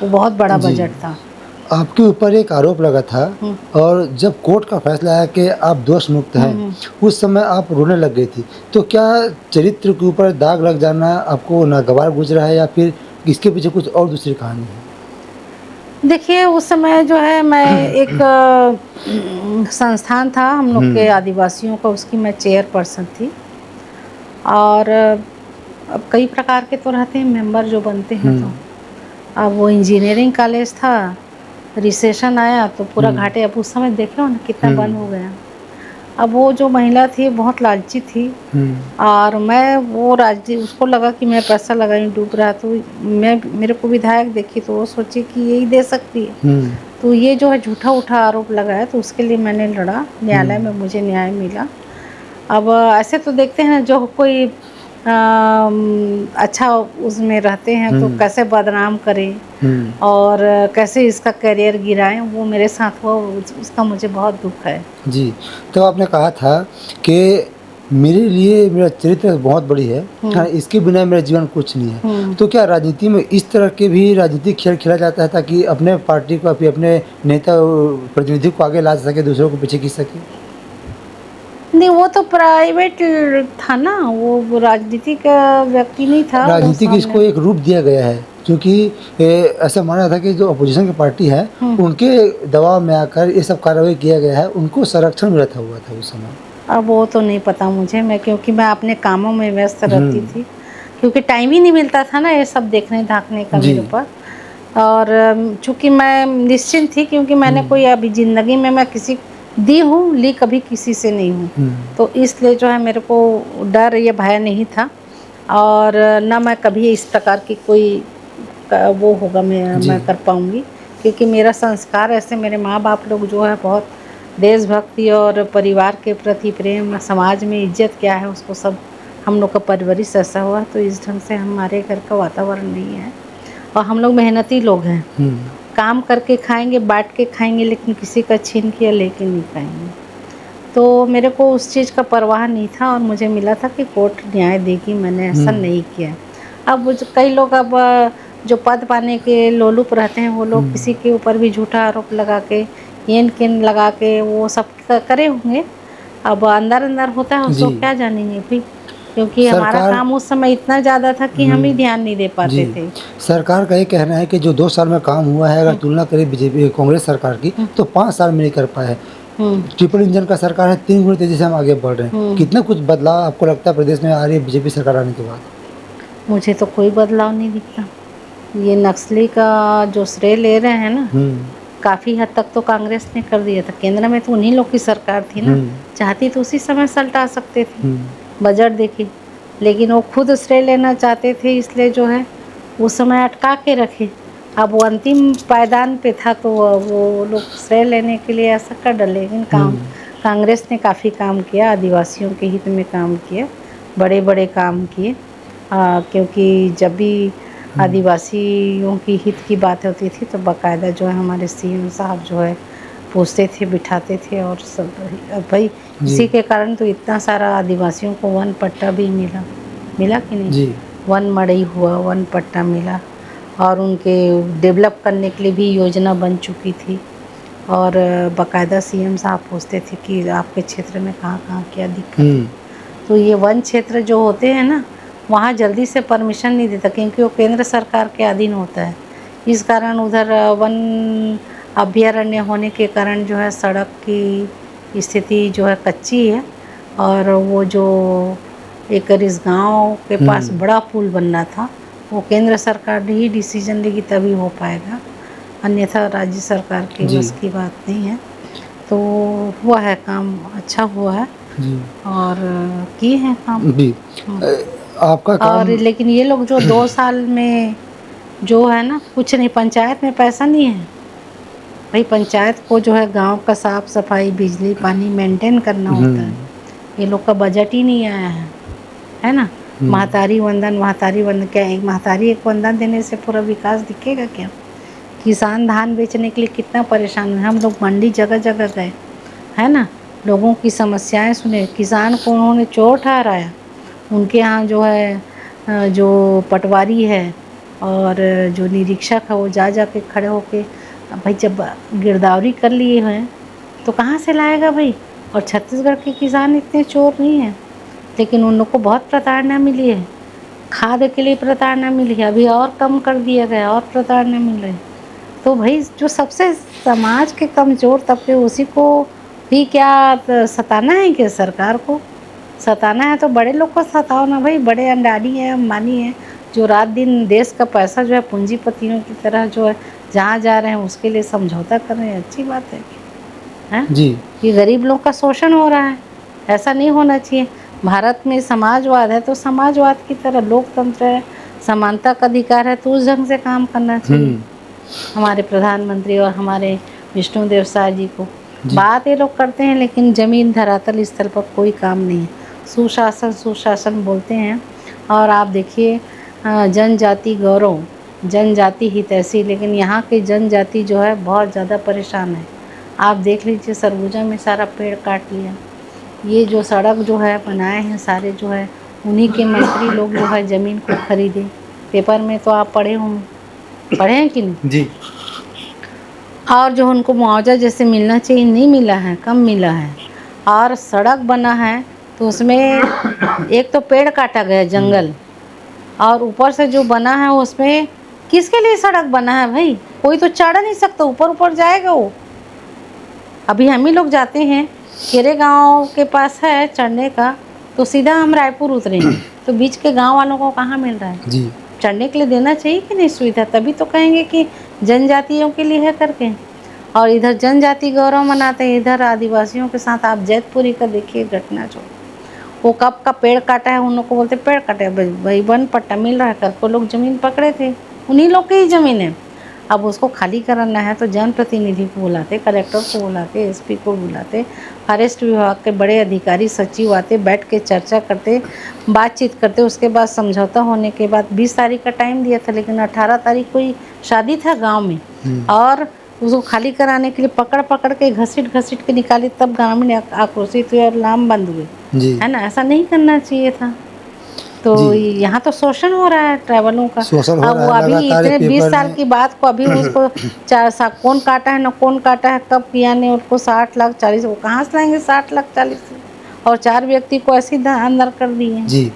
वो बहुत बड़ा जी। बजट था। आपके ऊपर एक आरोप लगा था हुँ, और जब कोर्ट का फैसला आया कि आप दोष मुक्त हुँ, हैं, हुँ। उस समय आप रोने लग गई थी। तो क्या चरित्र के ऊपर दाग लग जाना आपको नागवार गुज़रा है या फिर इसके पीछे कुछ और दूसरी कहानी है? देखिए, उस समय जो है मैं एक संस्थान था हम लोग के हुँ, आदिवासियों का, उसकी मैं चेयरपर्सन थी। और अब कई प्रकार के तो रहते हैं मेंबर जो बनते हैं हुँ, तो। अब वो इंजीनियरिंग कॉलेज था, रिसेशन आया तो पूरा हुँ, घाटे, अब उस समय देखे हो ना कितना हुँ, बंद हो गया। अब वो जो महिला थी बहुत लालची थी हुँ, और मैं वो राजनीति, उसको लगा कि मैं पैसा लगाई डूब रहा, तो मैं, मेरे को विधायक देखी तो वो सोची कि यही दे सकती है। हुँ, तो ये जो है झूठा-वूठा आरोप लगाया तो उसके लिए मैंने लड़ा, न्यायालय में हुँ, मुझे न्याय मिला। अब ऐसे तो देखते हैं जो कोई अच्छा उसमें रहते हैं तो हुँ, कैसे बदनाम करें हुँ। और कैसे इसका करियर गिराएँ, वो मेरे साथ हुआ, उसका मुझे बहुत दुःख है। जी, तो आपने कहा था कि मेरे लिए मेरा चरित्र बहुत बड़ी है, हाँ, हुँ, इसके बिना मेरा जीवन कुछ नहीं है। हुँ। तो क्या राजनीति में इस तरह के भी राजनीतिक खेल खेला जाता है ताकि अपने पार्टी को अपने अपने नेता प्रतिनिधि को आगे ला सके, दूसरों को पीछे खींच सके? नहीं, वो तो प्राइवेट था ना, वो राजनीतिक व्यक्ति नहीं था, वो राजनीति की हमने। इसको एक रूप दिया गया है क्योंकि ऐसा माना था कि जो अपोजिशन की पार्टी है, हुँ। उनके दबाव में आकर ये सब कार्रवाई किया गया है, उनको संरक्षण मिला था हुआ था उस समय। अब वो तो नहीं पता मुझे, मैं क्योंकि मैं अपने कामों में व्यस्त हुँ, रहती थी, क्योंकि टाइम ही नहीं मिलता था ना ये सब देखने-धाकने का जी। मेरे ऊपर। और चूँकि मैं निश्चिंत थी, क्योंकि मैंने हुँ, कोई अभी ज़िंदगी में मैं किसी दी हूँ, ली कभी किसी से नहीं हूँ। हुँ, तो इसलिए जो है मेरे को डर या भय नहीं था और ना मैं कभी इस प्रकार की कोई वो होगा, मैं जी। कर पाऊँगी, क्योंकि मेरा संस्कार ऐसे, मेरे माँ-बाप लोग जो है बहुत देशभक्ति और परिवार के प्रति प्रेम, समाज में इज़्ज़त क्या है उसको सब, हम लोग का परवरिश ऐसा हुआ, तो इस ढंग से हमारे घर का वातावरण नहीं है और हम लोग मेहनती लोग हैं। हुँ, काम करके खाएँगे, बाँट के खाएँगे, लेकिन किसी का छीन के या लेके नहीं खाएँगे। तो मेरे को उस चीज़ का परवाह नहीं था और मुझे मिला था कि कोर्ट न्याय देगी, मैंने ऐसा हुँ, नहीं किया। अब वो जो कई लोग अब जो पद पाने के लोलुप रहते हैं, वो हुँ, लोग किसी के ऊपर भी झूठा आरोप लगा के, येन-केन लगा के वो सब करे होंगे। अब अंदर-अंदर होता है जी। उसको क्या जानेंगे भई, क्योंकि हमारा सरकार काम उस समय इतना ज़्यादा था कि हम ही हुँ, ध्यान नहीं दे पाते जी। थे। सरकार का ये कहना है कि जो 2 साल में काम हुआ है, अगर हुँ, तुलना करें बीजेपी कांग्रेस सरकार की, हुँ, तो 5 साल में नहीं कर पाए हैं। हुँ, ट्रिपल इंजन का सरकार है, 3 गुना तेज़ी से हम आगे बढ़ रहे हैं। हुँ। कितना कुछ बदलाव आपको लगता है प्रदेश में आ रही है बीजेपी सरकार आने के बाद? मुझे तो कोई बदलाव नहीं दिखता। ये नक्सली का जो श्रेय ले रहे हैं ना, हुँ, काफ़ी हद तक तो कांग्रेस ने कर दिया था। केंद्र में तो उन्हीं लोग की सरकार थी हुँ, ना, चाहती तो उसी समय सल्टा सकते थे। हुँ, बजट देखिए, लेकिन वो खुद श्रेय लेना चाहते थे, इसलिए जो है उस समय अटका के रखे। अब वो अंतिम पायदान पे था तो वो लोग श्रेय लेने के लिए ऐसा कर डाले, लेकिन हुँ, कांग्रेस ने काफ़ी काम किया, आदिवासियों के हित में काम किया, बड़े-बड़े काम किए। क्योंकि जब भी हुँ, आदिवासियों की हित की बात होती थी तो बाकायदा जो है हमारे सीएम साहब जो है पूछते थे, बिठाते थे और सब भाई जी, इसी के कारण तो इतना सारा आदिवासियों को वन पट्टा भी मिला, मिला कि नहीं? जी, वन मड़ई हुआ, वन पट्टा मिला और उनके डेवलप करने के लिए भी योजना बन चुकी थी और बाकायदा सीएम साहब पूछते थे कि आपके क्षेत्र में कहाँ-कहाँ क्या दिक्कत है। हुँ, तो ये वन क्षेत्र जो होते हैं ना, वहाँ जल्दी से परमिशन नहीं देता, क्योंकि वो केंद्र सरकार के अधीन होता है। इस कारण उधर वन अभयारण्य होने के कारण जो है सड़क की स्थिति जो है कच्ची है और वो जो एक रिसगाँव के पास हुँ, बड़ा पुल बनना था, वो केंद्र सरकार ने ही डिसीजन लेगी तभी हो पाएगा, अन्यथा राज्य सरकार के जी, बस की बात नहीं है। तो हुआ है काम, अच्छा हुआ है जी, और किए हैं काम। जी। हुँ। अ, आपका और काम लेकिन ये लोग जो 2 साल में जो है ना, कुछ नहीं, पंचायत में पैसा नहीं है। भई पंचायत को जो है गाँव का साफ-सफाई, बिजली, पानी मेंटेन करना हुँ, होता है। ये लोग का बजट ही नहीं आया है ना? हुँ, महतारी वंदन क्या है? महतारी एक वंदन देने से पूरा विकास दिखेगा क्या? किसान धान बेचने के लिए कितना परेशान है। हम लोग मंडी जगह-जगह गए, है ना? लोगों की समस्याएँ सुने, किसान को उन्होंने चोर ठहराया। उनके यहाँ जो है जो पटवारी है, और जो निरीक्षक है वो जा के खड़े होके भाई जब गिरदावरी कर लिए हैं तो कहाँ से लाएगा भाई। और छत्तीसगढ़ के किसान इतने चोर नहीं हैं, लेकिन उन लोग को बहुत प्रताड़ना मिली है, खाद के लिए प्रताड़ना मिली है, अभी और कम कर दिया गया और प्रताड़ना मिल रही। तो भाई जो सबसे समाज के कमज़ोर तबके उसी को भी क्या सताना है कि सरकार को सताना है तो बड़े लोग को सताओ ना भाई। बड़े अंडानी हैं, अंबानी हैं, जो रात दिन देश का पैसा जो है पूंजीपतियों की तरह जो है जहाँ जा रहे हैं उसके लिए समझौता कर रहे हैं। अच्छी बात है जी। ये गरीब लोग का शोषण हो रहा है, ऐसा नहीं होना चाहिए। भारत में समाजवाद है तो समाजवाद की तरह लोकतंत्र है, समानता का अधिकार है तो उस ढंग से काम करना चाहिए हमारे प्रधानमंत्री और हमारे विष्णुदेव साय जी को। बात ये लोग करते हैं लेकिन जमीन धरातल स्तर पर कोई काम नहीं है। सुशासन सुशासन बोलते हैं और आप देखिए जनजाति गौरव जनजाति हितैषी, लेकिन यहाँ के जनजाति जो है बहुत ज़्यादा परेशान है। आप देख लीजिए सरगुजा में सारा पेड़ काट लिया, ये जो सड़क जो है बनाए हैं सारे जो है उन्हीं के मंत्री लोग जो है ज़मीन को खरीदे। पेपर में तो आप पढ़े हैं कि नहीं जी। और जो उनको मुआवजा जैसे मिलना चाहिए नहीं मिला है, कम मिला है। और सड़क बना है तो उसमें एक तो पेड़ काटा गया जंगल, और ऊपर से जो बना है उसमें किसके लिए सड़क बना है भाई। कोई तो चढ़ नहीं सकता, ऊपर ऊपर जाएगा वो। अभी हम ही लोग जाते हैं केरे गांव के पास है चढ़ने का तो सीधा हम रायपुर उतरे तो बीच के गांव वालों को कहाँ मिल रहा है जी। चढ़ने के लिए देना चाहिए कि नहीं सुविधा, तभी तो कहेंगे कि जनजातियों के लिए है करके। और इधर जनजाति गौरव मनाते हैं, इधर आदिवासियों के साथ आप जैतपुरी का देखिए घटना जो वो कब का पेड़ काटा है, उन लोग को बोलते पेड़ काटे भाई वन पट्टा मिल रहा है करके लोग ज़मीन पकड़े थे, उन्हीं लोग की ही ज़मीन है। अब उसको खाली कराना है तो जनप्रतिनिधि को बुलाते, कलेक्टर को बुलाते, एसपी को बुलाते, फॉरेस्ट विभाग के बड़े अधिकारी सचिव आते, बैठ के चर्चा करते, बातचीत करते। उसके बाद समझौता होने के बाद 20 तारीख का टाइम दिया था, लेकिन 18 तारीख को ही शादी था गांव में और उसको खाली कराने के लिए पकड़ पकड़ के घसीट के निकाले, तब ग्रामीण आक्रोशित हुए और लाम बंद हुए, है ना। ऐसा नहीं करना चाहिए था। तो यहाँ तो शोषण हो रहा है ट्राइबलों का। अब वो अभी इतने 20 साल की बात को अभी उसको कौन काटा है ना कौन काटा है कब किया ने उसको 60 लाख 40 वो कहाँ से लाएंगे 60 लाख 40 और 4 व्यक्ति को ऐसे अंदर कर दिए। जी।